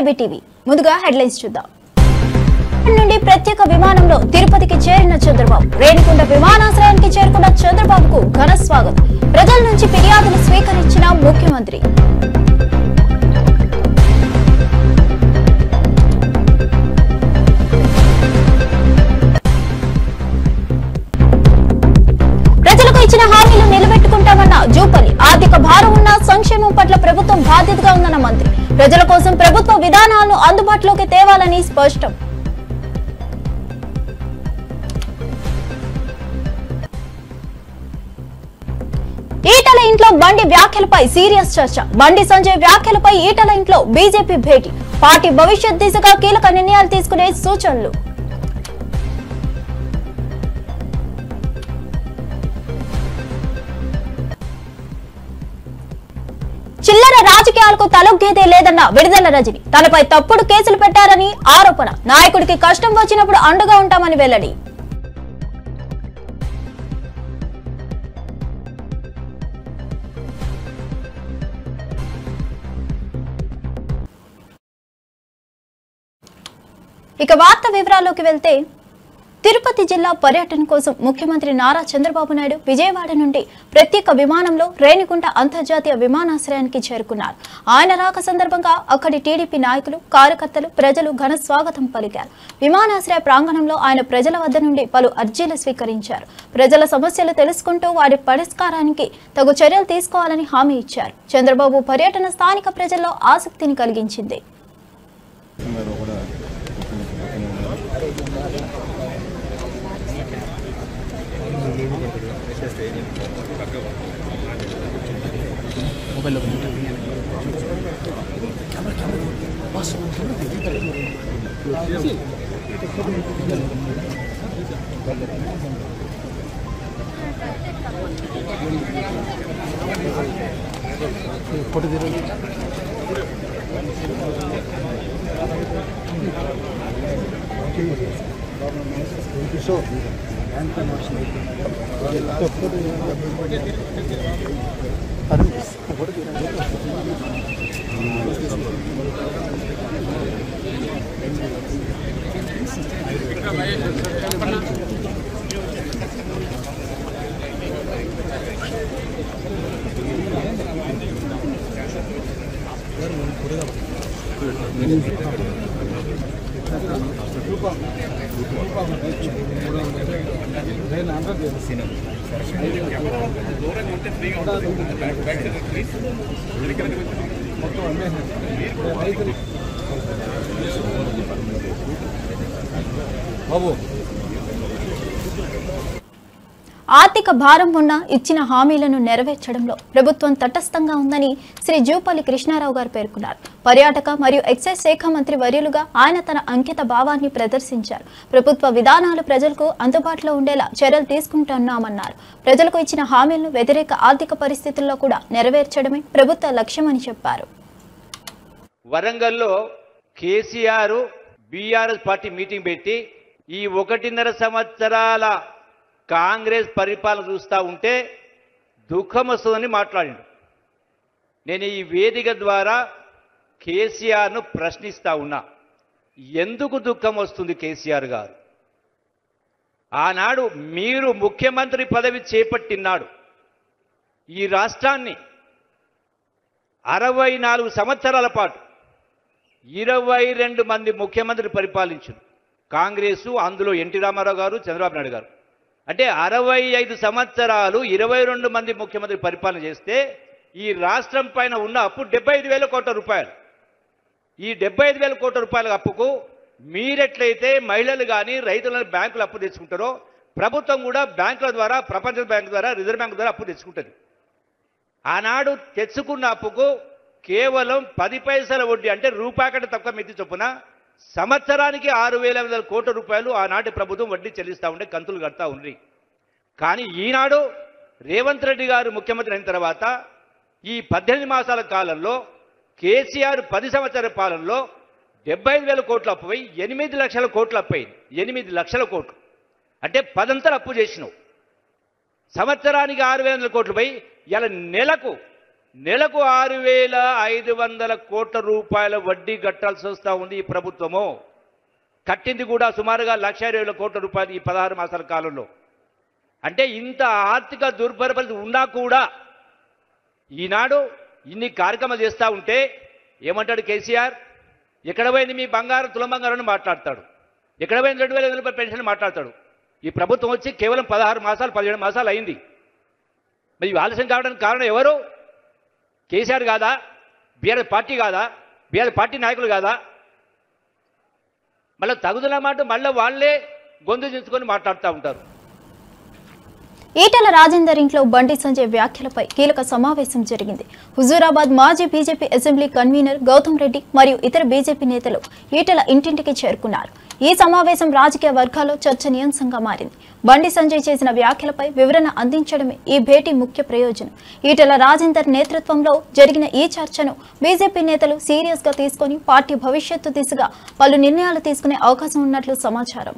ఏబీటీవీ ముందుగా హెడ్లైన్స్ చూద్దాం. నుండి ప్రత్యేక విమానంలో తిరుపతికి చేరిన చంద్రబాబు రేణిగుంట విమానాశ్రయానికి చేరుకున్న చంద్రబాబుకు ఘన స్వాగతం. ప్రజల నుంచి ఫిర్యాదులు స్వీకరించిన ముఖ్యమంత్రి. ప్రజలకు ఇచ్చిన హామీలు నిలబెట్టుకుంటామన్న జూపల్లి. ఆర్థిక భారం ఉన్న సంక్షేమం పట్ల ప్రభుత్వం బాధ్యతగా ఉందన్న మంత్రి. ప్రజల కోసం ప్రభుత్వ విధానాలను అందుబాటులోకి తేవాలని స్పష్టం. ఈటల ఇంట్లో బండి వ్యాఖ్యలపై సీరియస్ చర్చ. బండి సంజయ్ వ్యాఖ్యలపై ఈటల ఇంట్లో బీజేపీ భేటీ. పార్టీ భవిష్యత్ దిశగా కీలక నిర్ణయాలు తీసుకునే సూచనలు. చిల్లర రాజకీయాలకు తలొగ్గేదే లేదన్న విడుదల రజని. తనపై తప్పుడు కేసులు పెట్టారని ఆరోపణ. నాయకుడికి కష్టం వచ్చినప్పుడు అండగా ఉంటామని వెల్లడి. ఇక వార్త వివరాల్లోకి వెళ్తే, తిరుపతి జిల్లా పర్యటన కోసం ముఖ్యమంత్రి నారా చంద్రబాబు నాయుడు విజయవాడ నుండి ప్రత్యేక విమానంలో రేణిగుంట అంతర్జాతీయ విమానాశ్రయానికి చేరుకున్నారు. ఆయన రాక సందర్భంగా అక్కడి టీడీపీ నాయకులు, కార్యకర్తలు, ప్రజలు ఘన స్వాగతం పలికారు. విమానాశ్రయ ప్రాంగణంలో ఆయన ప్రజల వద్ద నుండి పలు అర్జీలు స్వీకరించారు. ప్రజల సమస్యలు తెలుసుకుంటూ వారి పరిష్కారానికి తగు చర్యలు తీసుకోవాలని హామీ ఇచ్చారు. చంద్రబాబు పర్యటన స్థానిక ప్రజల్లో ఆసక్తిని కలిగించింది. ఆర్థిక భారం ఉన్న ఇచ్చిన హామీలను నెరవేర్చడంలో ప్రభుత్వం తటస్థంగా ఉందని శ్రీ జూపల్లి కృష్ణారావు గారు పేర్కొన్నారు. పర్యాటక మరియు ఎక్సైజ్ శాఖ మంత్రి వర్యులుగా ఆయన తన అంకిత భావాన్ని ప్రదర్శించారు. ప్రభుత్వ విధానాలు ప్రజలకు అందుబాటులో ఉండేలా చర్యలు తీసుకుంటున్నామన్నారు. ప్రజలకు ఇచ్చిన హామీలను వ్యతిరేక ఆర్థిక పరిస్థితుల్లో కూడా నెరవేర్చడమే ప్రభుత్వ లక్ష్యమని చెప్పారు. వరంగల్లో కేసీఆర్ బీఆర్ఎస్ పార్టీ మీటింగ్ పెట్టి ఈ 1.5 సంవత్సరాల కాంగ్రెస్ పరిపాలన చూస్తూ ఉంటే దుఃఖం వస్తుందని మాట్లాడిండు. నేను ఈ వేదిక ద్వారా కేసీఆర్ను ప్రశ్నిస్తా ఉన్నా, ఎందుకు దుఃఖం వస్తుంది కేసీఆర్ గారు? ఆనాడు మీరు ముఖ్యమంత్రి పదవి చేపట్టినాడు ఈ రాష్ట్రాన్ని 64 సంవత్సరాల పాటు 22 మంది ముఖ్యమంత్రి పరిపాలించారు కాంగ్రెసు. అందులో ఎన్టీ రామారావు గారు, చంద్రబాబు నాయుడు గారు. అంటే 65 సంవత్సరాలు 22 మంది ముఖ్యమంత్రి పరిపాలన చేస్తే ఈ రాష్ట్రం పైన ఉన్న అప్పు 75,000 కోట్ల రూపాయలు. ఈ 75,000 కోట్ల రూపాయల అప్పుకు మీరెట్లయితే మహిళలు కానీ రైతులను బ్యాంకులు అప్పు తెచ్చుకుంటారో ప్రభుత్వం కూడా బ్యాంకుల ద్వారా, ప్రపంచ బ్యాంకు ద్వారా, రిజర్వ్ బ్యాంకు ద్వారా అప్పు తెచ్చుకుంటుంది. ఆనాడు తెచ్చుకున్న అప్పుకు కేవలం 10 పైసల వడ్డీ, అంటే రూపాయి కంటే తక్కువ మితి చొప్పున సంవత్సరానికి 6,800 కోట్ల రూపాయలు ఆనాటి ప్రభుత్వం వడ్డీ చెల్లిస్తూ ఉండే, కంతులు కడతా ఉంది. కానీ ఈనాడు రేవంత్ రెడ్డి గారు ముఖ్యమంత్రి అయిన తర్వాత ఈ 18 మాసాల కాలంలో కేసీఆర్ 10 సంవత్సరాల పాలనలో 75,000 కోట్ల అప్పు పోయి 8 లక్షల కోట్ల అప్పు అయింది. 8 లక్షల కోట్లు అంటే 10 అప్పు చేసినావు. సంవత్సరానికి 6,000 కోట్లు పోయి ఇలా నెలకు నెలకు 6,500 కోట్ల రూపాయల వడ్డీ కట్టాల్సి వస్తూ ఉంది ఈ ప్రభుత్వము. కట్టింది కూడా సుమారుగా 1,20,000 కోట్ల రూపాయలు ఈ 16 మాసాల కాలంలో. అంటే ఇంత ఆర్థిక దుర్భర పరిస్థితి ఉన్నా కూడా ఈనాడు ఇన్ని కార్యక్రమాలు చేస్తూ ఉంటే ఏమంటాడు కేసీఆర్? ఎక్కడ పోయింది మీ బంగారం, తులం బంగారం అని మాట్లాడతాడు. ఎక్కడ పోయింది 2,500 రూపాయల పెన్షన్ మాట్లాడతాడు. ఈ ప్రభుత్వం వచ్చి కేవలం 16 మాసాలు 17 మాసాలు అయింది. మరి ఆలస్యం కావడానికి కారణం ఎవరు? కేసీఆర్ కాదా? బీఆర్ఎస్ పార్టీ కాదా? బీఆర్ఎస్ పార్టీ నాయకులు కాదా? మళ్ళీ తగుదల మాట మళ్ళీ వాళ్ళే గొంతు చించుకొని మాట్లాడుతూ ఉంటారు. ఈటెల రాజేందర్ ఇంట్లో బండి సంజయ్ వ్యాఖ్యలపై కీలక సమావేశం జరిగింది. హుజూరాబాద్ మాజీ BJP assembly convener Gautam Reddy మరియు ఇతర బీజేపీ నేతలు ఈటెల ఇంటింటికి చేరుకున్నారు. ఈ సమావేశం రాజకీయ వర్గాల్లో చర్చనీయాంశంగా మారింది. బండి సంజయ్ చేసిన వ్యాఖ్యలపై వివరణ అందించడమే ఈ భేటీ ముఖ్య ప్రయోజనం. ఈటెల రాజేందర్ నేతృత్వంలో జరిగిన ఈ చర్చను బీజేపీ నేతలు సీరియస్ గా తీసుకుని పార్టీ భవిష్యత్తు దిశగా పలు నిర్ణయాలు తీసుకునే అవకాశం ఉన్నట్లు సమాచారం.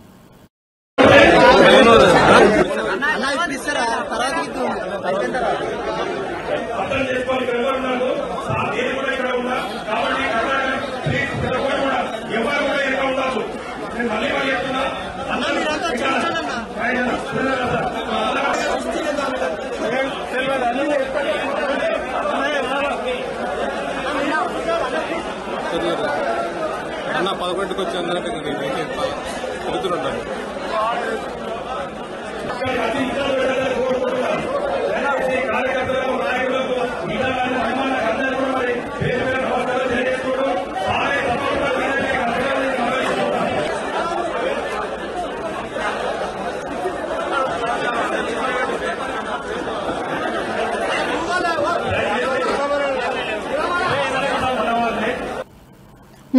అన్న 11కి వచ్చి అందరికీ తిరుగుతుంటాను.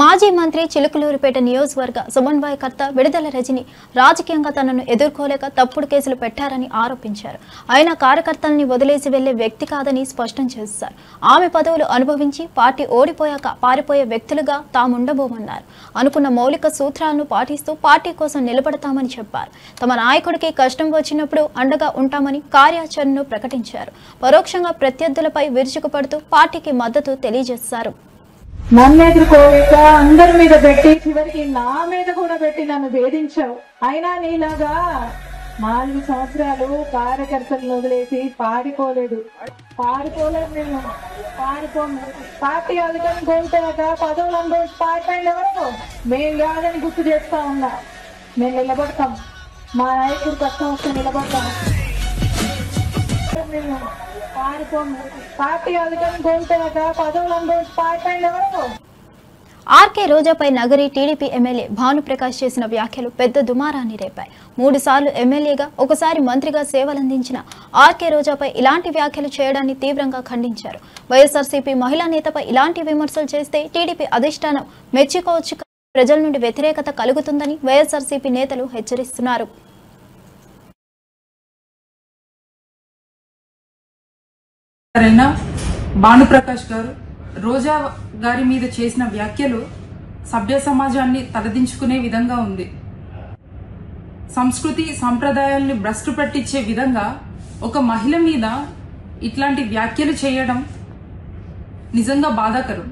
మాజీ మంత్రి చిలుకలూరిపేట నియోజకవర్గ సమన్వయకర్త విడుదల రజని రాజకీయంగా తనను ఎదుర్కోలేక తప్పుడు కేసులు పెట్టారని ఆరోపించారు. ఆయన కార్యకర్తల్ని వదిలేసి వెళ్లే వ్యక్తి కాదని స్పష్టం చేశారు. ఆమె పదవులు అనుభవించి పార్టీ ఓడిపోయాక పారిపోయే వ్యక్తులుగా తాముండబోమన్నారు. అనుకున్న మౌలిక సూత్రాలను పాటిస్తూ పార్టీ కోసం నిలబడతామని చెప్పారు. తమ నాయకుడికి కష్టం వచ్చినప్పుడు అండగా ఉంటామని కార్యాచరణను ప్రకటించారు. పరోక్షంగా ప్రత్యర్థులపై విరుచుకుపడుతూ పార్టీకి మద్దతు తెలియజేశారు. నన్ను ఎదుర్కోలేక అందరి మీద పెట్టి చివరికి నా మీద కూడా పెట్టి నన్ను వేధించావు. అయినా నీలాగా 4 సంవత్సరాలు కార్యకర్తలను వదిలేసి పారిపోలేదు నేను. పార్టీ అధికారం కోల్పోయాక పదవులు అనుభవించి పారిపోయిన ఎవరు? మేము కాదని గుర్తు చేస్తా ఉన్నా. మేము నిలబడతాం, మా నాయకుడు కష్టం వస్తే నిలబడతాం. పార్టీ అధికారం కోల్పోయాక పదవులు అనుభవించి పారిపోయిన ఎవరు? ఆర్కే రోజాపై నగరి టీడీపీ ఎమ్మెల్యే భానుప్రకాష్ చేసిన వ్యాఖ్యలు పెద్ద దుమారాన్ని రేపాయి. 3 సార్లు ఎమ్మెల్యేగా ఒకసారి మంత్రిగా సేవలందించిన ఆర్కే రోజాపై ఇలాంటి వ్యాఖ్యలు చేయడాన్ని తీవ్రంగా ఖండించారు. వైఎస్ఆర్సీపీ మహిళా నేతపై ఇలాంటి విమర్శలు చేస్తే టీడీపీ అధిష్టానం మెచ్చుకోవచ్చు, ప్రజల నుండి వ్యతిరేకత కలుగుతుందని వైఎస్ఆర్సీపీ నేతలు హెచ్చరిస్తున్నారు. భానుప్రకాష్ గారు రోజా గారి మీద చేసిన వ్యాఖ్యలు సభ్య సమాజాన్ని తలదించుకునే విధంగా ఉంది. సంస్కృతి సంప్రదాయాల్ని భ్రష్టు పట్టించే విధంగా ఒక మహిళ మీద ఇట్లాంటి వ్యాఖ్యలు చేయడం నిజంగా బాధాకరం.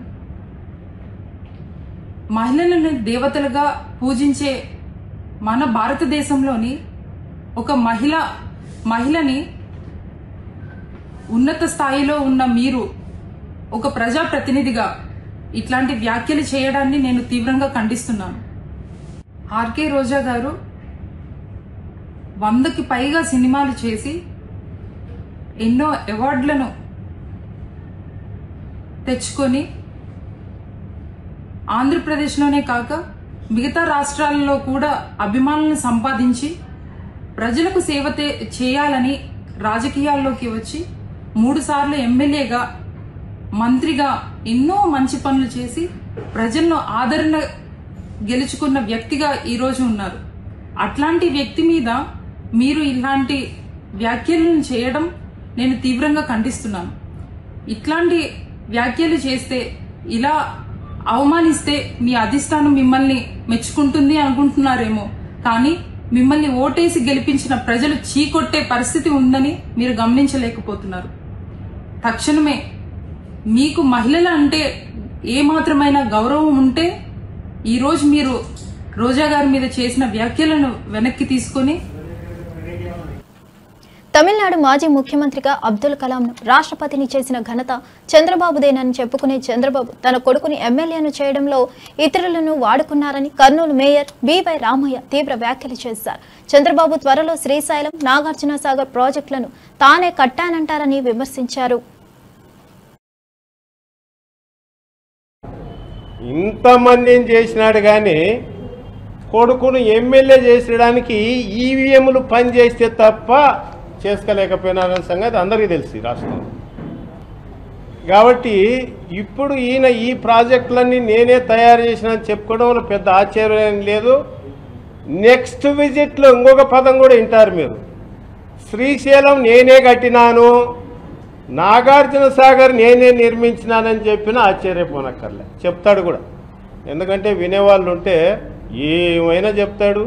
మహిళలను దేవతలుగా పూజించే మన భారతదేశంలోని ఒక మహిళని ఉన్నత స్థాయిలో ఉన్న మీరు ఒక ప్రజాప్రతినిధిగా ఇట్లాంటి వ్యాఖ్యలు చేయడాన్ని నేను తీవ్రంగా ఖండిస్తున్నాను. ఆర్కే రోజా గారు 100కి పైగా సినిమాలు చేసి ఎన్నో అవార్డులను తెచ్చుకొని ఆంధ్రప్రదేశ్లోనే కాక మిగతా రాష్ట్రాలలో కూడా అభిమానులను సంపాదించి ప్రజలకు సేవ చేయాలని రాజకీయాల్లోకి వచ్చి 3 సార్లు ఎమ్మెల్యేగా మంత్రిగా ఎన్నో మంచి పనులు చేసి ప్రజలను ఆదరణ గెలుచుకున్న వ్యక్తిగా ఈరోజు ఉన్నారు. అట్లాంటి వ్యక్తి మీద మీరు ఇలాంటి వ్యాఖ్యలను చేయడం నేను తీవ్రంగా ఖండిస్తున్నాను. ఇట్లాంటి వ్యాఖ్యలు చేస్తే, ఇలా అవమానిస్తే మీ అధిష్టానం మిమ్మల్ని మెచ్చుకుంటుంది అనుకుంటున్నారేమో, కానీ మిమ్మల్ని ఓటేసి గెలిపించిన ప్రజలు చీకొట్టే పరిస్థితి ఉందని మీరు గమనించలేకపోతున్నారు. తక్షణమే మీకు మహిళలు అంటే ఏ మాత్రమైన గౌరవం ఉంటే ఈరోజు మీరు రోజా గారి మీద చేసిన వ్యాఖ్యలను వెనక్కి తీసుకొని తమిళనాడు మాజీ ముఖ్యమంత్రిగా అబ్దుల్ కలాంను రాష్ట్రపతిని చేసిన ఘనత చంద్రబాబుదేనని చెప్పుకునే చంద్రబాబు తన కొడుకుని ఎమ్మెల్యేను చేయడంలో ఇతరులను వాడుకున్నారని కర్నూలు మేయర్ బివై రామయ్య తీవ్ర వ్యాఖ్యలు చేశారు. చంద్రబాబు త్వరలో శ్రీశైలం, నాగార్జున సాగర్ ప్రాజెక్టులను తానే కట్టానంటారని విమర్శించారు. ఇంతమందిని చేసినాడు కానీ కొడుకును ఎమ్మెల్యే చేసడానికి ఈవీఎంలు పనిచేస్తే తప్ప చేసుకోలేకపోయినారనే సంగతి అందరికీ తెలిసి రాష్ట్రంలో. కాబట్టి ఇప్పుడు ఈయన ఈ ప్రాజెక్టులన్నీ నేనే తయారు చేసినని చెప్పుకోవడంలో పెద్ద ఆశ్చర్యం లేదు. నెక్స్ట్ విజిట్లో ఇంకొక పదం కూడా వింటారు మీరు. శ్రీశైలం నేనే కట్టినాను, నాగార్జున సాగర్ నేనే నిర్మించినానని చెప్పినా ఆశ్చర్యపోనక్కర్లే, చెప్తాడు కూడా. ఎందుకంటే వినేవాళ్ళు ఉంటే ఏమైనా చెప్తాడు.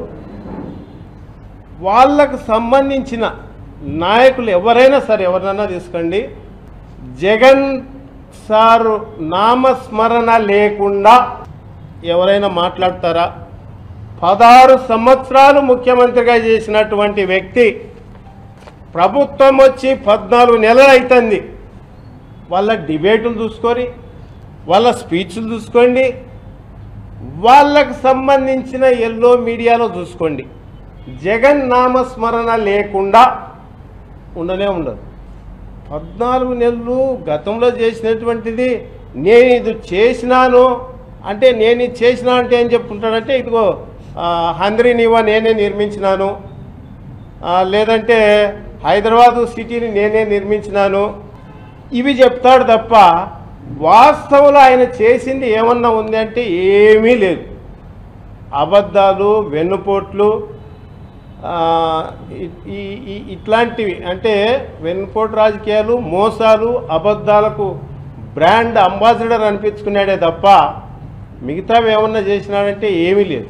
వాళ్ళకు సంబంధించిన నాయకులు ఎవరైనా సరే, ఎవరినైనా తీసుకోండి, జగన్ సారు నామస్మరణ లేకుండా ఎవరైనా మాట్లాడతారా? 16 సంవత్సరాలు ముఖ్యమంత్రిగా చేసినటువంటి వ్యక్తి ప్రభుత్వం వచ్చి 14 నెలలు అవుతుంది. వాళ్ళ డిబేటులు చూసుకొని, వాళ్ళ స్పీచ్లు చూసుకోండి, వాళ్ళకు సంబంధించిన ఎల్లో మీడియాలో చూసుకోండి. జగన్ నామస్మరణ లేకుండా ఉండనే ఉండదు. 14 నెలలు గతంలో చేసినటువంటిది నేను ఇది చేసినాను అంటే, నేను ఇది చేసినా అంటే ఏం చెప్పుకుంటాడంటే, ఇదిగో హంద్రీనివా నేనే నిర్మించినాను, లేదంటే హైదరాబాదు సిటీని నేనే నిర్మించినాను, ఇవి చెప్తాడు తప్ప వాస్తవంలో ఆయన చేసింది ఏమన్నా ఉంది అంటే ఏమీ లేదు. అబద్ధాలు, వెన్నుపోట్లు, ఇట్లాంటివి, అంటే వెన్నుపోటు రాజకీయాలు, మోసాలు, అబద్ధాలకు బ్రాండ్ అంబాసిడర్ అనిపించుకున్నాడే తప్ప మిగతావి ఏమన్నా చేసినాడంటే ఏమీ లేదు.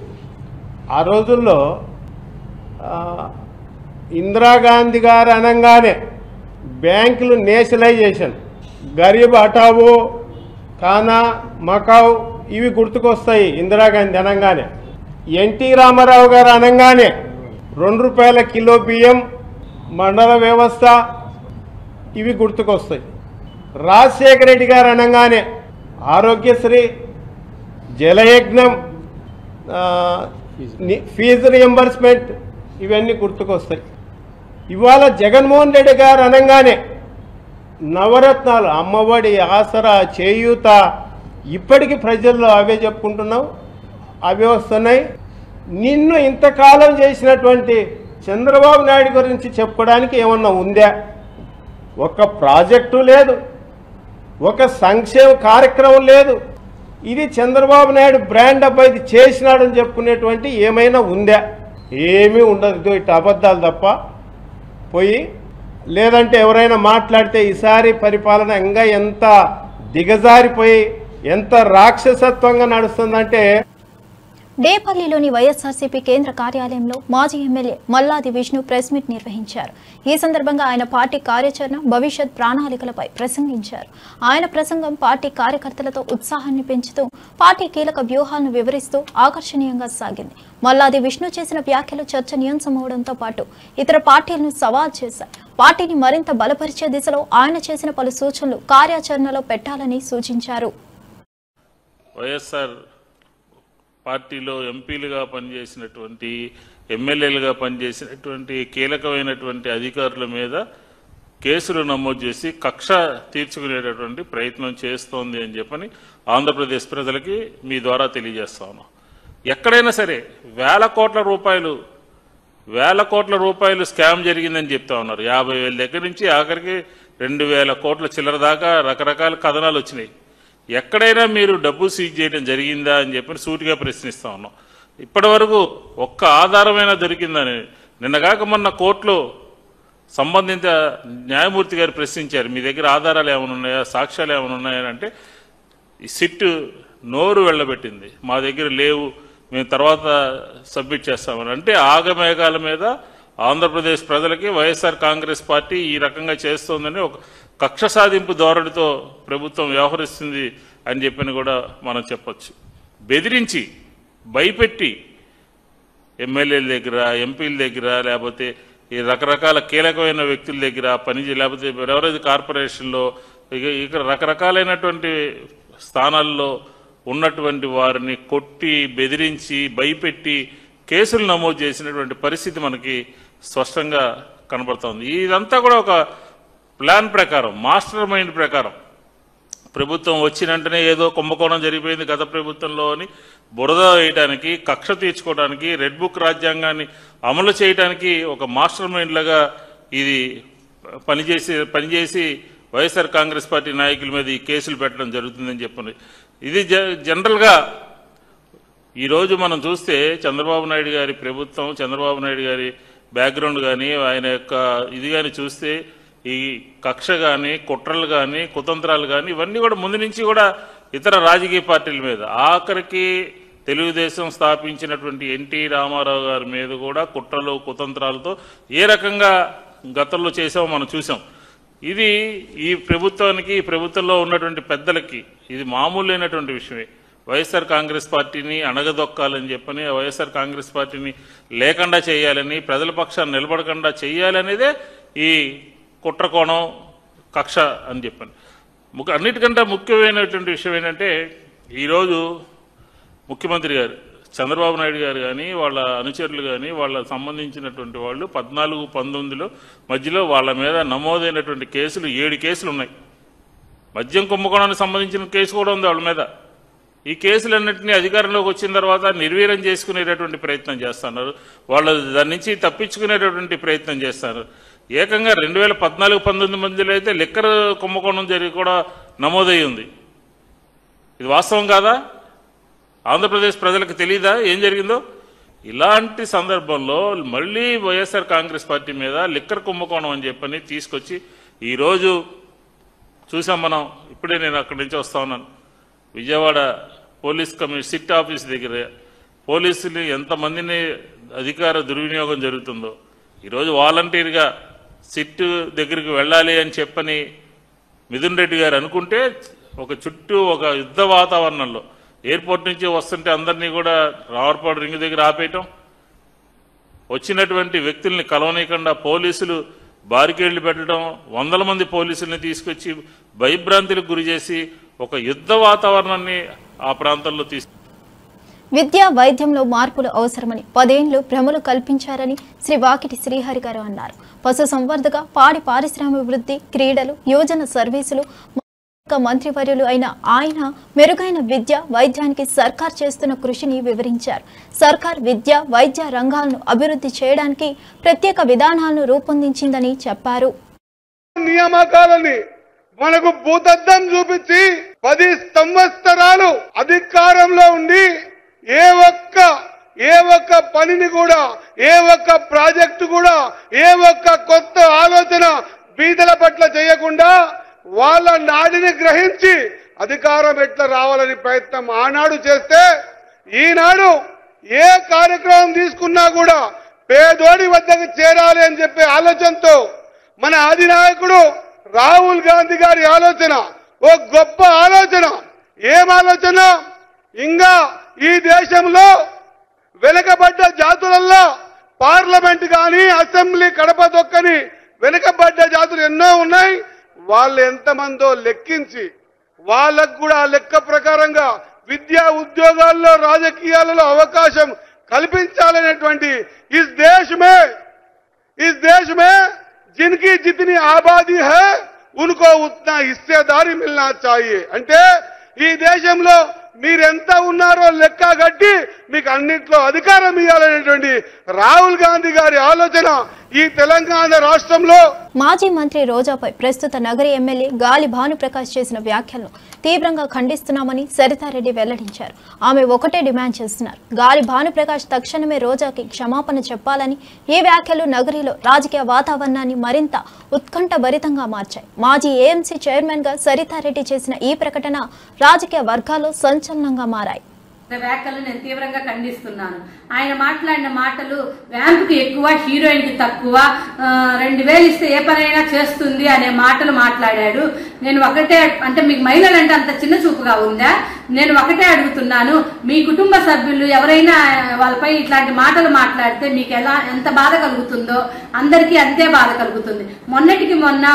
ఆ రోజుల్లో ఇందిరాగాంధీ గారు అనగానే బ్యాంకులు నేషనలైజేషన్, గరీబ్ హఠావో, ఖానా, మకావ్ ఇవి గుర్తుకొస్తాయి ఇందిరాగాంధీ అనగానే. ఎన్టీ రామారావు గారు అనగానే 2 రూపాయల కిలో బియ్యం, మండల వ్యవస్థ ఇవి గుర్తుకొస్తాయి. రాజశేఖర రెడ్డి గారు అనగానే ఆరోగ్యశ్రీ, జలయజ్ఞం, ఫీజు రియంబర్స్మెంట్ ఇవన్నీ గుర్తుకొస్తాయి. ఇవాళ జగన్మోహన్ రెడ్డి గారు అనగానే నవరత్నాలు, అమ్మఒడి, ఆసరా, చేయూత, ఇప్పటికీ ప్రజల్లో అవే చెప్పుకుంటున్నాం, అవే వస్తున్నాయి. నిన్ను ఇంతకాలం చేసినటువంటి చంద్రబాబు నాయుడు గురించి చెప్పుకోవడానికి ఏమన్నా ఉందా? ఒక ప్రాజెక్టు లేదు, ఒక సంక్షేమ కార్యక్రమం లేదు. ఇది చంద్రబాబు నాయుడు బ్రాండ్ అబ్బాయి చేసినాడని చెప్పుకునేటువంటి ఏమైనా ఉందా? ఏమీ ఉండదు. ఇటు అబద్ధాలు తప్ప పోయి, లేదంటే ఎవరైనా మాట్లాడితే ఈసారి పరిపాలన ఇంకా ఎంత దిగజారిపోయి ఎంత రాక్షసత్వంగా నడుస్తుందంటే. డేపల్లిలోని వైఎస్ఆర్సీపీ కేంద్ర కార్యాలయంలో మాజీ MLA Malladi Vishnu press meet నిర్వహించారు. ఈ సందర్భంగా ఆయన పార్టీ కార్యాచరణ, భవిష్యత్ ప్రణాళికలపై ప్రసంగించారు. ఆయన ప్రసంగం పార్టీ కార్యకర్తలతో ఉత్సాహాన్ని పెంచుతూ పార్టీ కీలక వ్యూహాలను వివరిస్తూ ఆకర్షణీయంగా సాగింది. మల్లాది విష్ణు చేసిన వ్యాఖ్యలు చర్చనీయాంశమవడంతో పాటు ఇతర పార్టీలను సవాల్ చేశారు. పార్టీని మరింత బలపరిచే దిశలో ఆయన చేసిన పలు సూచనలు కార్యాచరణలో పెట్టాలని సూచించారు. వైఎస్ఆర్ పార్టీలో ఎంపీలుగా పనిచేసినటువంటి, ఎమ్మెల్యేలుగా పనిచేసినటువంటి కీలకమైనటువంటి అధికారుల మీద కేసులు నమోదు చేసి కక్ష తీర్చుకునేటటువంటి ప్రయత్నం చేస్తోంది అని చెప్పని ఆంధ్రప్రదేశ్ ప్రజలకి మీ ద్వారా తెలియజేస్తాను. ఎక్కడైనా సరే వేల కోట్ల రూపాయలు స్కామ్ జరిగిందని చెప్తా ఉన్నారు. 50,000 దగ్గర నుంచి ఆఖరికి 2,000 కోట్ల చిల్లర దాకా రకరకాల కథనాలు వచ్చినాయి. ఎక్కడైనా మీరు డబ్బు సీజ్ చేయడం జరిగిందా అని చెప్పి సూటిగా ప్రశ్నిస్తా ఉన్నాం. ఇప్పటి వరకు ఒక్క ఆధారమైనా దొరికిందని నిన్నగాక మొన్న కోర్టులో సంబంధిత న్యాయమూర్తి గారు ప్రశ్నించారు. మీ దగ్గర ఆధారాలు ఏమైనా ఉన్నాయా, సాక్ష్యాలు ఏమైనా ఉన్నాయని అంటే ఈ సిట్ నోరు వెళ్ళబెట్టింది. మా దగ్గర లేవు, మేము తర్వాత సబ్మిట్ చేస్తామని. అంటే ఆగమేఘాల మీద ఆంధ్రప్రదేశ్ ప్రజలకి వైఎస్ఆర్ కాంగ్రెస్ పార్టీ ఈ రకంగా చేస్తోందని ఒక కక్ష సాధింపు ధోరణితో ప్రభుత్వం వ్యవహరిస్తుంది అని చెప్పని కూడా మనం చెప్పొచ్చు. బెదిరించి భయపెట్టి ఎమ్మెల్యేల దగ్గర, ఎంపీల దగ్గర, లేకపోతే ఈ రకరకాల కీలకమైన వ్యక్తుల దగ్గర లేకపోతే ఎవరైతే కార్పొరేషన్లో ఇక రకరకాలైనటువంటి స్థానాల్లో ఉన్నటువంటి వారిని కొట్టి బెదిరించి భయపెట్టి కేసులు నమోదు చేసినటువంటి పరిస్థితి మనకి స్పష్టంగా కనబడుతోంది. ఇదంతా కూడా ఒక ప్లాన్ ప్రకారం, మాస్టర్ మైండ్ ప్రకారం ప్రభుత్వం వచ్చినంటనే ఏదో కుంభకోణం జరిగిపోయింది గత ప్రభుత్వంలో అని బురద వేయడానికి, కక్ష తీర్చుకోవడానికి, రెడ్ బుక్ రాజ్యాంగాన్ని అమలు చేయడానికి ఒక మాస్టర్ మైండ్ లాగా ఇది పనిచేసి వైఎస్ఆర్ కాంగ్రెస్ పార్టీ నాయకుల మీద ఈ కేసులు పెట్టడం జరుగుతుందని చెప్పండి. ఇది జనరల్గా ఈరోజు మనం చూస్తే చంద్రబాబు నాయుడు గారి ప్రభుత్వం, చంద్రబాబు నాయుడు గారి బ్యాక్గ్రౌండ్ కానీ, ఆయన యొక్క ఇది కానీ చూస్తే ఈ కక్ష కానీ, కుట్రలు కానీ, కుతంత్రాలు కానీ ఇవన్నీ కూడా ముందు నుంచి కూడా ఇతర రాజకీయ పార్టీల మీద, ఆఖరికి తెలుగుదేశం స్థాపించినటువంటి ఎన్టీ రామారావు గారి మీద కూడా కుట్రలు కుతంత్రాలతో ఏ రకంగా గతంలో చేసామో మనం చూసాం. ఇది ఈ ప్రభుత్వానికి, ఈ ప్రభుత్వంలో ఉన్నటువంటి పెద్దలకి ఇది మామూలైనటువంటి విషయమే. వైఎస్ఆర్ కాంగ్రెస్ పార్టీని అణగదొక్కాలని చెప్పని, వైఎస్ఆర్ కాంగ్రెస్ పార్టీని లేకుండా చేయాలని, ప్రజల పక్షాన్ని నిలబడకుండా చేయాలనేదే ఈ కుట్రకోణం, కక్ష అని చెప్పని. అన్నిటికంటే ముఖ్యమైనటువంటి విషయం ఏంటంటే ఈరోజు ముఖ్యమంత్రి గారు చంద్రబాబు నాయుడు గారు కానీ, వాళ్ళ అనుచరులు కానీ, వాళ్ళ సంబంధించినటువంటి వాళ్ళు 14-19 మధ్యలో వాళ్ళ మీద నమోదైనటువంటి కేసులు 7 కేసులు ఉన్నాయి. మద్యం కుంభకోణానికి సంబంధించిన కేసు కూడా ఉంది వాళ్ళ మీద. ఈ కేసులన్నింటినీ అధికారంలోకి వచ్చిన తర్వాత నిర్వీర్యం చేసుకునేటటువంటి ప్రయత్నం చేస్తున్నారు. వాళ్ళు దాని నుంచి తప్పించుకునేటటువంటి ప్రయత్నం చేస్తారు. ఏకంగా 2014-19 మధ్యలో అయితే లిక్కర్ కుంభకోణం జరిగి కూడా నమోదై ఉంది. ఇది వాస్తవం కాదా? ఆంధ్రప్రదేశ్ ప్రజలకు తెలియదా ఏం జరిగిందో? ఇలాంటి సందర్భంలో మళ్ళీ వైఎస్ఆర్ కాంగ్రెస్ పార్టీ మీద లిక్కర్ కుంభకోణం అని చెప్పని తీసుకొచ్చి ఈరోజు చూసాం మనం. ఇప్పుడే నేను అక్కడి నుంచి వస్తా ఉన్నాను. విజయవాడ పోలీస్ సిట్ ఆఫీస్ దగ్గర పోలీసులు ఎంతమందిని అధికార దుర్వినియోగం జరుగుతుందో. ఈరోజు వాలంటీర్గా సిట్ దగ్గరికి వెళ్ళాలి అని చెప్పని మిథున్ రెడ్డి గారు అనుకుంటే చుట్టూ ఒక యుద్ధ వాతావరణంలో ఎయిర్పోర్ట్ నుంచి వస్తుంటే అందరినీ కూడా రావర్పాడు రింగ్ దగ్గర ఆపేయటం, వచ్చినటువంటి వ్యక్తుల్ని కలవనీయకుండా పోలీసులు బారికేళ్లు పెట్టడం, 100 మంది పోలీసుల్ని తీసుకొచ్చి భయభ్రాంతులకు గురి చేసి ఒక యుద్ధ వాతావరణాన్ని ఆ ప్రాంతంలో విద్యా వైద్యంలో మార్పులు అవసరమని 10 ఏళ్లు భ్రమలు కల్పించారని శ్రీ వాకిటి శ్రీహరి గారు అన్నారు. పశు సంవర్ధక, పాడి పారిశ్రామికాభివృద్ధి, క్రీడలు, యువజన సర్వీసులు మంత్రివర్యులు అయిన ఆయన మెరుగైన విద్య వైద్యానికి సర్కార్ చేస్తున్న కృషిని వివరించారు. సర్కార్ విద్య వైద్య రంగాలను అభివృద్ధి చేయడానికి ప్రత్యేక విధానాలను రూపొందించిందని చెప్పారు. నియామకాలని మనకు భూతద్దం చూపించి 10 సంవత్సరాలు అధికారంలో ఉండి ఏ ఒక్క పనిని కూడా, ఏ ఒక్క ప్రాజెక్టు కూడా, ఏ ఒక్క కొత్త ఆలోచన బీదల పట్ల చేయకుండా వాళ్ళ నాడిని గ్రహించి అధికారం ఎట్లా రావాలని ప్రయత్నం ఆనాడు చేస్తే, ఈనాడు ఏ కార్యక్రమం తీసుకున్నా కూడా పేదోడి వద్దకు చేరాలి అని చెప్పే ఆలోచనతో మన అధినాయకుడు రాహుల్ గాంధీ గారి ఆలోచన ఓ గొప్ప ఆలోచన. ఏం ఆలోచన? ఇంకా ఈ దేశంలో వెనుకబడ్డ జాతులలో పార్లమెంట్ కానీ, అసెంబ్లీ కడప దొక్కని వెనుకబడ్డ జాతులు ఎన్నో ఉన్నాయి. వాళ్ళు ఎంతమందో లెక్కించి వాళ్ళకు కూడా లెక్క ప్రకారంగా విద్యా ఉద్యోగాల్లో, రాజకీయాలలో అవకాశం కల్పించాలనేటువంటి इस देश में जिनकी जितनी आबादी है उनको उतना हिस्सेदारी मिलना चाहिए. అంటే ఈ దేశంలో మీరెంత ఉన్నారో లెక్క కట్టి మీకు అన్నింటిలో అధికారం ఇవ్వాలనేటువంటి రాహుల్ గాంధీ గారి ఆలోచన ఈ తెలంగాణ రాష్ట్రంలో. మాజీ మంత్రి రోజాపై ప్రస్తుత నగరి ఎమ్మెల్యే గాలి భానుప్రకాష్ చేసిన వ్యాఖ్యలను తీవ్రంగా ఖండిస్తున్నామని సరితారెడ్డి వెల్లడించారు. ఆమె ఒకటే డిమాండ్ చేస్తున్నారు. గాలి భానుప్రకాష్ తక్షణమే రోజాకి క్షమాపణ చెప్పాలని. ఈ వ్యాఖ్యలు నగరిలో రాజకీయ వాతావరణాన్ని మరింత ఉత్కంఠభరితంగా మార్చాయి. మాజీ ఏఎంసీ చైర్మన్ గా సరితారెడ్డి చేసిన ఈ ప్రకటన రాజకీయ వర్గాల్లో సంచలనంగా మారాయి. వ్యాఖ్యలు నేను తీవ్రంగా ఖండిస్తున్నాను. ఆయన మాట్లాడిన మాటలు వ్యాంపుకి ఎక్కువ, హీరోయిన్ కి తక్కువ, 2000 ఇస్తే ఏ పనైనా చేస్తుంది అనే మాటలు మాట్లాడాడు. నేను ఒకటే అంటే, మీకు మహిళలంటే అంత చిన్న చూపుగా ఉందా? నేను ఒకటే అడుగుతున్నాను, మీ కుటుంబ సభ్యులు ఎవరైనా వాళ్ళపై ఇట్లాంటి మాటలు మాట్లాడితే మీకు ఎంత బాధ కలుగుతుందో అందరికీ అంతే బాధ కలుగుతుంది. మొన్నటికి మొన్న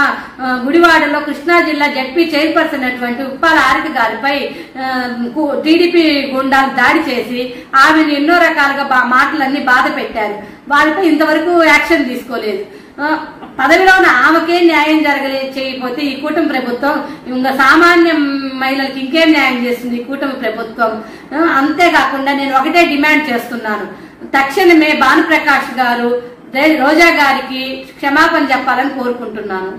గుడివాడలో కృష్ణా జిల్లా జడ్పీ చైర్పర్సన్ అటువంటి ఉప్పాల ఆరిక గారిపై టీడీపీ గుండాలు దాడి చేసి ఆమెను ఎన్నో రకాలుగా మాటలన్నీ బాధ పెట్టారు. వాళ్ళపై ఇంతవరకు యాక్షన్ తీసుకోలేదు. పదవిలో ఉన్న ఆమెకే న్యాయం చేయకపోతే ఈ కూటమి ప్రభుత్వం ఇంకా సామాన్య మహిళలకు ఇంకేం న్యాయం చేస్తుంది ఈ కూటమి ప్రభుత్వం? అంతేకాకుండా నేను ఒకటే డిమాండ్ చేస్తున్నాను, తక్షణమే భానుప్రకాష్ గారు రోజా గారికి క్షమాపణ చెప్పాలని కోరుకుంటున్నాను.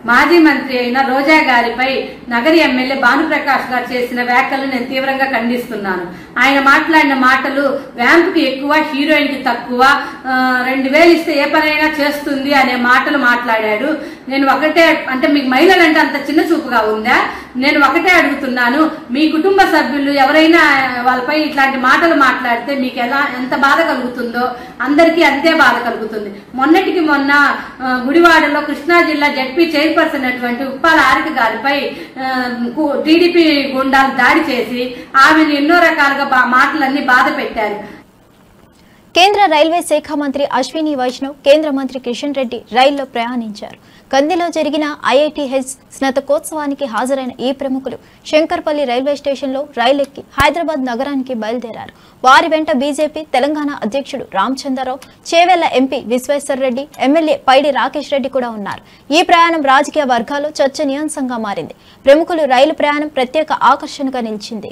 మాజీ మంత్రి అయిన రోజా గారిపై నగరి ఎమ్మెల్యే భానుప్రకాష్ గారు చేసిన వ్యాఖ్యలు నేను తీవ్రంగా ఖండిస్తున్నాను. ఆయన మాట్లాడిన మాటలు వ్యాంపుకి ఎక్కువ, హీరోయిన్ కి తక్కువ, 2000 ఇస్తే ఏ పనైనా చేస్తుంది అనే మాటలు మాట్లాడాడు. నేను ఒకటే అంటే, మీకు మహిళలంటే అంత చిన్న చూపుగా ఉందా? నేను ఒకటే అడుగుతున్నాను, మీ కుటుంబ సభ్యులు ఎవరైనా వాళ్ళపై ఇట్లాంటి మాటలు మాట్లాడితే మీకు ఎంత బాధ కలుగుతుందో అందరికీ అంతే బాధ కలుగుతుంది. మొన్నటికి మొన్న గుడివాడలో కృష్ణా జిల్లా జడ్పీ చైర్పర్సన్ అటువంటి ఉప్పాల ఆరిక గారిపై టీడీపీ గుండాలు దాడి చేసి ఆమెను ఎన్నో రకాలుగా మాటలన్నీ బాధ పెట్టారు. కేంద్ర రైల్వే శాఖ మంత్రి అశ్విని వైష్ణవ్, కేంద్ర మంత్రి కిషన్ రెడ్డి రైల్లో ప్రయాణించారు. కందిలో జరిగిన ఐఐటీహెచ్ స్నాతకోత్సవానికి హాజరైన ఈ ప్రముఖులు శంకర్పల్లి రైల్వే స్టేషన్లో రైలెక్కి హైదరాబాద్ నగరానికి బయలుదేరారు. వారి వెంట బీజేపీ తెలంగాణ అధ్యక్షుడు రామచంద్రరావు, చేవెళ్ల ఎంపీ విశ్వేశ్వర్ రెడ్డి, ఎమ్మెల్యే పైడి రాకేష్ రెడ్డి కూడా ఉన్నారు. ఈ ప్రయాణం రాజకీయ వర్గాల్లో చర్చనీయాంశంగా మారింది. ప్రముఖులు రైలు ప్రయాణం ప్రత్యేక ఆకర్షణగా నిలిచింది.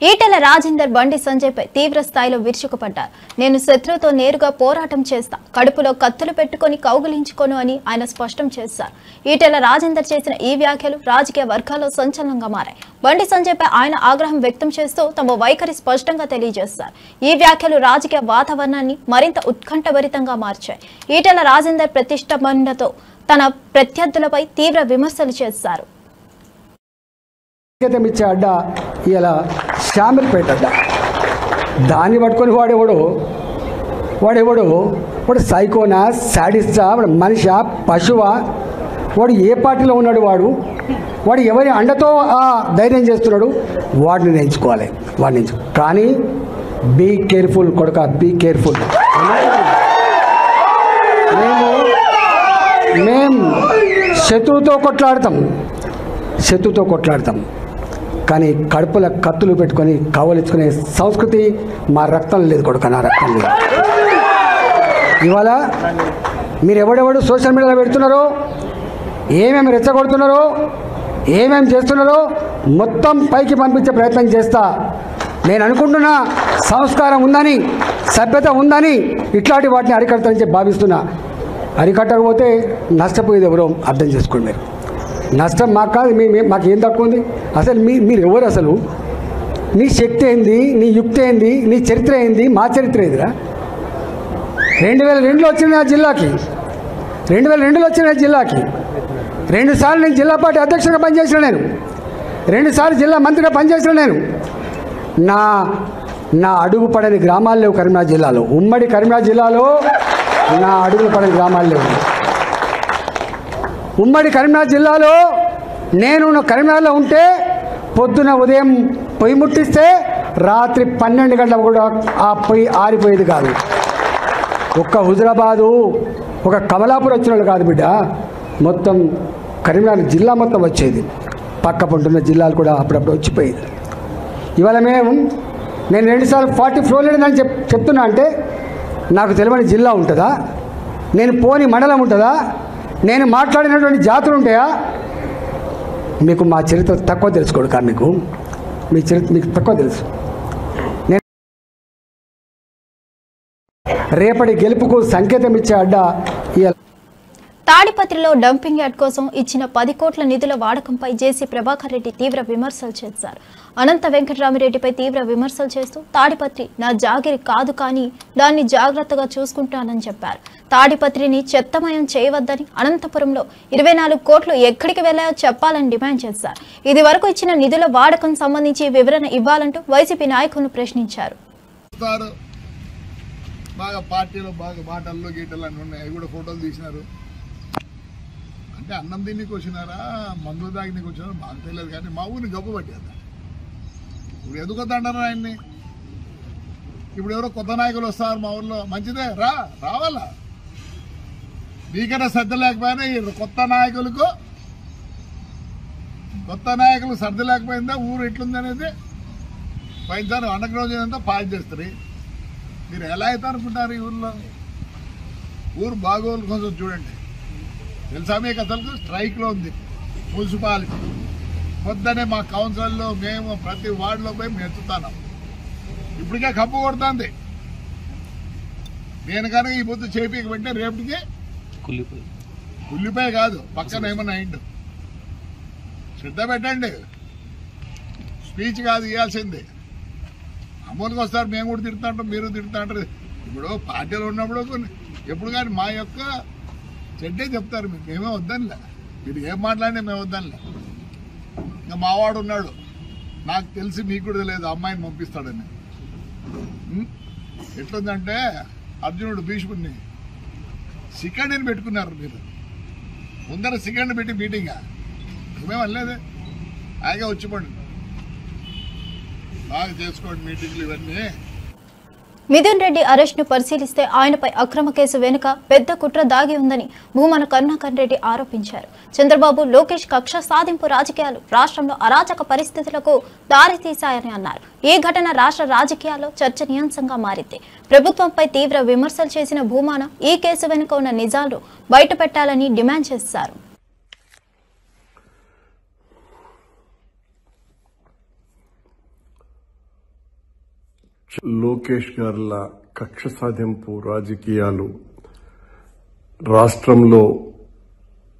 ఈటెల రాజేందర్ బండి సంజయ్పై తీవ్ర స్థాయిలో విరుచుకుపడ్డారు. నేను శత్రువుతో నేరుగా పోరాటం చేస్తా, కడుపులో కత్తులు పెట్టుకుని కౌగిలించుకోను అని ఆయన స్పష్టం చేశారు. ఈటెల రాజేందర్ చేసిన ఈ వ్యాఖ్యలు రాజకీయ వర్గాల్లో సంచలనంగా మారాయి. బండి సంజయ్పై ఆయన ఆగ్రహం వ్యక్తం చేస్తూ తమ వైఖరి స్పష్టంగా తెలియజేశారు. ఈ వ్యాఖ్యలు రాజకీయ వాతావరణాన్ని మరింత ఉత్కంఠభరితంగా మార్చాయి. ఈటెల రాజేందర్ ప్రతిష్టంభనతో తన ప్రత్యర్థులపై తీవ్ర విమర్శలు చేశారు. ఇచ్చే అడ్డ ఇలా శామిల్పేట అడ్డ, దాన్ని పట్టుకొని వాడు సైకోనా, శాడిస్టా, వాడు మనిషా, పశువా, వాడు ఏ పార్టీలో ఉన్నాడు, వాడు ఎవరి అండతో ఆ ధైర్యం చేస్తున్నాడు, వాడిని నేర్చుకోవాలి. కానీ బీ కేర్ఫుల్ కొడుక, బీ కేర్ఫుల్. మేము శత్రువుతో కొట్లాడతాం, కానీ కడుపుల కత్తులు పెట్టుకొని కావలించుకునే సంస్కృతి మా రక్తం లేదు కొడుక, నా రక్తం లేదు. ఇవాళ మీరు ఎవడెవడు సోషల్ మీడియాలో పెడుతున్నారో, ఏమేమి రెచ్చగొడుతున్నారో, ఏమేమి చేస్తున్నారో మొత్తం పైకి పంపించే ప్రయత్నం చేస్తా. నేను అనుకుంటున్నా సంస్కారం ఉందని, సభ్యత ఉందని ఇట్లాంటి వాటిని అరికడతానని భావిస్తున్నా. అరికట్టకపోతే నష్టపోయేది ఎవరో అర్థం చేసుకోండి. మీరు నష్టం మాకు కాదు, మాకు ఏం తక్కువ ఉంది? అసలు మీరు ఎవరు? అసలు నీ శక్తి ఏంది, నీ యుక్తి ఏంది, నీ చరిత్ర ఏంది, మా చరిత్ర ఏందిరా? 2002లో వచ్చిన నా జిల్లాకి, 2002లో వచ్చిన నా జిల్లాకి 2 సార్లు నేను జిల్లా పార్టీ అధ్యక్షుడిగా పనిచేసిన, నేను 2 సార్లు జిల్లా మంత్రిగా పనిచేసిన. నేను నా అడుగు పడని గ్రామాలు లేవు కరీంనగర్ జిల్లాలో. ఉమ్మడి కరీంనగర్ జిల్లాలో నా అడుగులు పడని గ్రామాలు లేవు. ఉమ్మడి కరీంనగర్ జిల్లాలో నేను కరీంనగర్లో ఉంటే పొద్దున ఉదయం పొయ్యి ముట్టిస్తే రాత్రి 12 గంటలకు కూడా ఆ పొయ్యి ఆరిపోయేది కాదు. ఒక్క హుజరాబాదు ఒక కమలాపూర్ వచ్చిన వాళ్ళు కాదు బిడ్డ, మొత్తం కరీంనగర్ జిల్లా మొత్తం వచ్చేది. పక్క పంటున్న జిల్లాలు కూడా అప్పుడప్పుడు వచ్చిపోయేది. ఇవాళ నేను 2 సార్లు 40 ఫ్లోర్ లేదని చెప్తున్నా అంటే నాకు తెలియని జిల్లా ఉంటుందా? నేను పోని మండలం ఉంటుందా? నేను మాట్లాడినటువంటి జాతులు ఉంటాయా? మీకు మా చరిత్ర తక్కువ తెలుసుకోడు కానీ మీ చరిత్ర మీకు తక్కువ తెలుసు. నేను రేపటి గెలుపుకు సంకేతం ఇచ్చే అడ్డ తాడిపత్రిలో డంపింగ్ యార్డ్ కోసం ఇచ్చిన 10 కోట్ల నిధుల వాడకంపై జేసీ ప్రభాకర్ రెడ్డి తీవ్ర విమర్శలు చేశారు. అనంత వెంకటరామిరెడ్డిపై తీవ్ర విమర్శలు చేస్తూ తాడిపత్రి నా జాగిరి కాదు కానీ దాన్ని జాగ్రత్తగా చూసుకుంటానని చెప్పారు. తాడిపత్రిని చెత్తమయం చేయవద్దని, అనంతపురంలో 24 కోట్లు ఎక్కడికి వెళ్లాయో చెప్పాలని డిమాండ్ చేశారు. ఇది వరకు ఇచ్చిన నిధుల వాడకం సంబంధించి వివరణ ఇవ్వాలంటూ వైసీపీ నాయకులను ప్రశ్నించారు. బాగా పార్టీలో బాగా మాటల్లో గీటలు అన్నీ ఉన్నాయి, అవి కూడా ఫోటోలు తీసినారు. అంటే అన్నం తినికి వచ్చినారా మందులు తాగినికి వచ్చినారా మాకు తెలియదు, కానీ మా ఊరిని గొప్ప పట్టేది. ఇప్పుడు ఎందుకు వద్దంటారు ఆయన్ని? ఇప్పుడు ఎవరో కొత్త నాయకులు వస్తారు మా ఊర్లో, మంచిదే రావాలా. మీకైనా శ్రద్ధ లేకపోయినా ఈ కొత్త నాయకులు శ్రద్ధ లేకపోయిందా ఊరు ఎట్లుంది అనేది పోయినసారి అండర్గ్రౌండ్ అంతా పాస్ చేస్తారు. మీరు ఎలా అయితే అనుకుంటారు? ఈ ఊర్లో ఊరు బాగోలు కోసం చూడండి. తెలుసా మీకు అసలు స్ట్రైక్లో ఉంది మున్సిపాలిటీ. పొద్దునే మా కౌన్సిల్లో మేము ప్రతి వార్డులో పోయి మేము ఎత్తుతున్నాం. ఇప్పటికే కప్పు కొడుతుంది. నేను కనుక ఈ పొద్దు చేపికపోతే రేపటికి కుల్లిపోయి కాదు పక్కన ఏమన్నా అయిండు. శ్రద్ధ పెట్టండి. స్పీచ్ కాదు ఇవ్వాల్సింది. అమలుకి వస్తారు, మేము కూడా తిడుతుంటాం, మీరు తిడుతుంటారు. ఇప్పుడు పార్టీలో ఉన్నప్పుడు ఎప్పుడు కానీ మా యొక్క చెడ్డే చెప్తారు. మేమే వద్దనిలే, మీరు ఏం మాట్లాడినా మేము వద్దనిలే. ఇంకా మావాడు ఉన్నాడు, నాకు తెలిసి మీకు కూడా తెలియదు, అమ్మాయిని పంపిస్తాడని. ఎట్లుందంటే అర్జునుడు భీష్ముడిని సెకండ్ని పెట్టుకున్నారు. మీరు ముందర సెకండ్ పెట్టి మీటింగా మేమేం అనలేదే, హాయిగా వచ్చిపోండి, బాగా చేసుకోండి మీటింగ్లు ఇవన్నీ. మిథున్ రెడ్డి అరెస్ట్ను పరిశీలిస్తే ఆయనపై అక్రమ కేసు వెనుక పెద్ద కుట్ర దాగి ఉందని భూమన కరుణాకర్ రెడ్డి ఆరోపించారు. చంద్రబాబు, లోకేష్ కక్ష సాధింపు రాజకీయాలు రాష్ట్రంలో అరాచక పరిస్థితులకు దారితీశాయని అన్నారు. ఈ ఘటన రాష్ట్ర రాజకీయాల్లో చర్చనీయాంశంగా మారింది. ప్రభుత్వంపై తీవ్ర విమర్శలు చేసిన భూమన ఈ కేసు వెనుక ఉన్న నిజాలు బయటపెట్టాలని డిమాండ్ చేశారు. లోకేష్ గార్ల కక్ష సాధింపు రాజకీయాలు రాష్ట్రంలో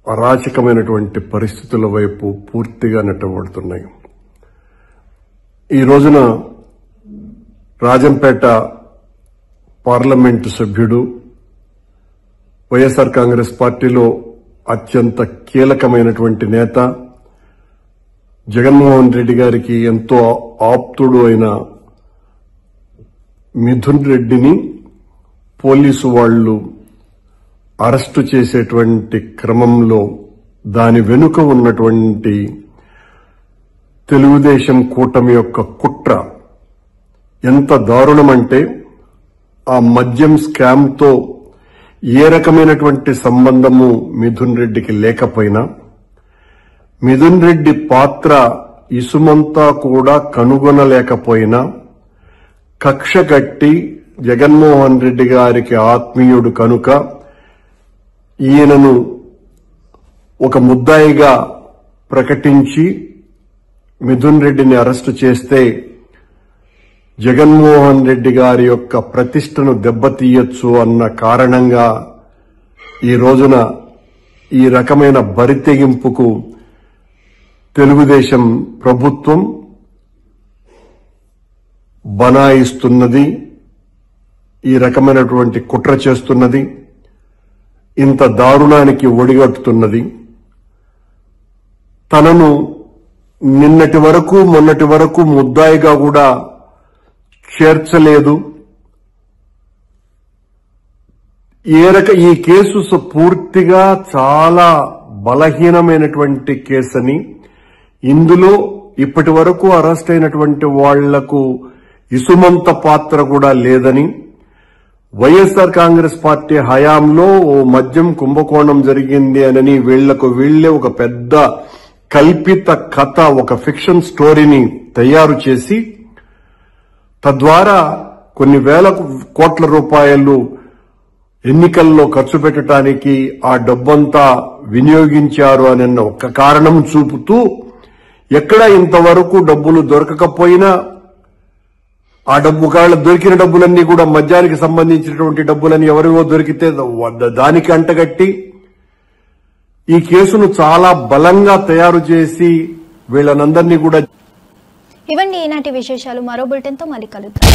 అరాచకమైనటువంటి పరిస్థితుల వైపు పూర్తిగా నెట్టబడుతున్నాయి. ఈ రోజున రాజంపేట పార్లమెంటు సభ్యుడు, వైఎస్ఆర్ కాంగ్రెస్ పార్టీలో అత్యంత కీలకమైనటువంటి నేత, జగన్మోహన్ రెడ్డి గారికి ఎంతో ఆప్తుడు అయిన మిథున్ రెడ్డిని పోలీసు వాళ్లు అరెస్టు చేసేటువంటి క్రమంలో దాని వెనుక ఉన్నటువంటి తెలుగుదేశం కూటమి యొక్క కుట్ర ఎంత దారుణమంటే, ఆ మద్యం స్కామ్తో ఏ రకమైనటువంటి సంబంధము మిథున్ రెడ్డికి లేకపోయినా, మిథున్ రెడ్డి పాత్ర ఇసుమంతా కూడా కనుగొనలేకపోయినా, కక్ష కట్టి జగన్మోహన్ రెడ్డి గారికి ఆత్మీయుడు కనుక ఈయనను ఒక ముద్దాయిగా ప్రకటించి మిథున్ రెడ్డిని అరెస్టు చేస్తే జగన్మోహన్ రెడ్డి గారి యొక్క ప్రతిష్టను దెబ్బతీయొచ్చు అన్న కారణంగా ఈ రోజున ఈ రకమైన బరితెగింపుకు తెలుగుదేశం ప్రభుత్వం బనాయిస్తున్నది, ఈ రకమైనటువంటి కుట్ర చేస్తున్నది, ఇంత దారుణానికి ఒడిగట్టుతున్నది. తనను నిన్నటి వరకు మొన్నటి వరకు ముద్దాయిగా కూడా చేర్చలేదు. ఈ కేసు పూర్తిగా చాలా బలహీనమైనటువంటి కేసని, ఇందులో ఇప్పటి వరకు అరెస్ట్ అయినటువంటి వాళ్లకు ఇసుమంత పాత్ర కూడా లేదని, వైఎస్ఆర్ కాంగ్రెస్ పార్టీ హయాంలో ఓ మద్యం కుంభకోణం జరిగింది అని వీళ్లే ఒక పెద్ద కల్పిత కథ, ఒక ఫిక్షన్ స్టోరీని తయారు చేసి తద్వారా కొన్ని వేల కోట్ల రూపాయలు ఎన్నికల్లో ఖర్చు పెట్టడానికి ఆ డబ్బంతా వినియోగించారు అన్న ఒక కారణం చూపుతూ ఎక్కడ ఇంతవరకు డబ్బులు దొరకకపోయినా ఆ డబ్బు ఒకవేళ దొరికిన డబ్బులన్నీ కూడా మద్యానికి సంబంధించినటువంటి డబ్బులని ఎవరివో దొరికితే దానికి అంటగట్టి ఈ కేసును చాలా బలంగా తయారు చేసి వీళ్ళనందరినీ కూడా. ఇవన్నీ ఈనాటి విశేషాలు. మరో బులెటిన్తో మళ్ళీ కలుద్దాం.